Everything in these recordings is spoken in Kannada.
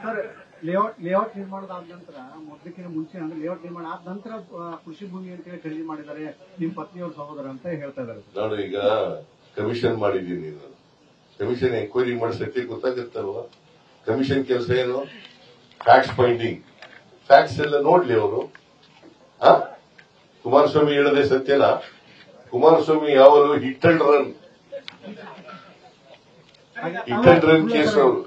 ಸರ್ ಲೇಔಟ್ ನಿರ್ಮಾಣದ ನಂತರ ಮೊದಲಕ್ಕಿಂತ ಮುಂಚೆ ಅಂದ್ರೆ ಲೇಔಟ್ ನಿರ್ಮಾಣ ಆದ ನಂತರ ಕೃಷಿ ಭೂಮಿ ಅಂತ ಹೇಳಿ ಖರೀದಿ ಮಾಡಿದ್ದಾರೆ ನಿಮ್ಮ ಪತ್ನಿಯವ್ರ ಸಹೋದರ ಅಂತ ಹೇಳ್ತಾ ಇದ್ದಾರೆ. ನಾನು ಈಗ ಕಮಿಷನ್ ಮಾಡಿದ್ದೀನಿ. ಕಮಿಷನ್ ಎಂಕ್ವೈರಿ ಮಾಡಿಸಕ್ಕೆ ಗೊತ್ತಾಗುತ್ತಲ್ವಾ? ಕಮಿಷನ್ ಕೆಲಸ ಏನು? Facts finding. ಫ್ಯಾಕ್ಟ್ಸ್ ಎಲ್ಲ ನೋಡ್ಲಿ ಅವರು. ಕುಮಾರಸ್ವಾಮಿ ಹೇಳದೆ ಸತ್ಯನಾ? ಕುಮಾರಸ್ವಾಮಿ ಯಾವಾಗಲೂ ಹಿಟ್ ಅಂಡ್ ರನ್ ಕೇಸ್ ಅವರು.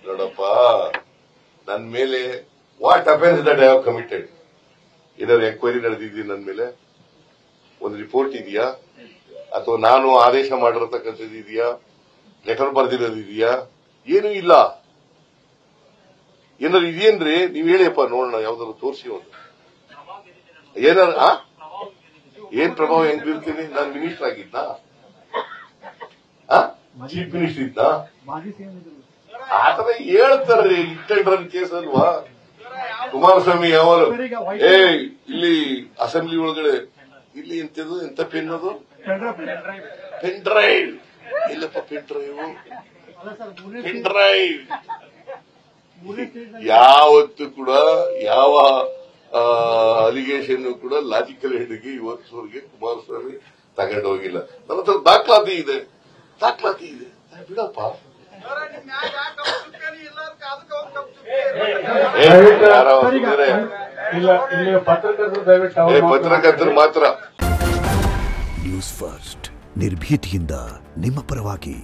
ನೋಡಪ್ಪ, ನನ್ನ ಮೇಲೆ what offence that I have committed? ಏನಾದ್ರು ಎಂಕ್ವೈರಿ ನಡೆದಿದ್ದೀವಿ ನನ್ನ ಮೇಲೆ? ಒಂದು ರಿಪೋರ್ಟ್ ಇದೆಯಾ? ಅಥವಾ ನಾನು ಆದೇಶ ಮಾಡಿರತಕ್ಕಂಥದ್ದು ಇದೆಯಾ? ಲೆಟರ್ ಬರೆದಿರೋದು ಇದೆಯಾ? ಏನೂ ಇಲ್ಲ. ಏನಾದ್ರು ಇದೆಯೇನ್ರಿ? ನೀವ್ ಹೇಳಿಯಪ್ಪ ನೋಡೋಣ, ಯಾವ್ದಾದ್ರು ತೋರಿಸಿ. ಒಂದು ಏನಾದ್ರು ಏನ್ ಪ್ರಭಾವ ಹೆಂಗ್ ಬೀರ್ತೀನಿ? ನಾನು ಮಿನಿಸ್ಟರ್ ಆಗಿದ್ನಾ? ಚೀಫ್ ಮಿನಿಸ್ಟರ್ ಇದ್ನಾ? ಆತರ ಹೇಳ್ತಾರ್ರಿ. ಹಿಟ್ ಅಂಡ್ ರನ್ ಕೇಸ್ ಅಲ್ವಾ? ಕುಮಾರಸ್ವಾಮಿ ಯಾವಾಗ ಇಲ್ಲಿ ಅಸೆಂಬ್ಲಿ ಒಳಗಡೆ ಇಲ್ಲಿ ಎಂತದು ಎಂತ ಪೆನ್ ಅದು? Pen drive. ಇಲ್ಲಪ್ಪ ಪೆನ್ ಡ್ರೈವ್, ಪೆನ್ ಡ್ರೈವ್. ಯಾವತ್ತು ಕೂಡ ಯಾವ ಅಲಿಗೇಷನ್ ಕೂಡ ಲಾಜಿಕಲ್ ಹೆಡ್ಗೆ ಇವತ್ತುವರೆಗೆ ಕುಮಾರಸ್ವಾಮಿ ತಗೊಂಡು ಹೋಗಿಲ್ಲ. ನನ್ನ ಹತ್ರ ದಾಖಲಾತಿ ಇದೆ. ಬಿಡಪ್ಪ. ಪತ್ರಕರ್ತರು ಮಾತ್ರ. ನ್ಯೂಸ್ ಫಸ್ಟ್, ನಿರ್ಭೀತಿಯಿಂದ ನಿಮ್ಮ ಪರವಾಗಿ.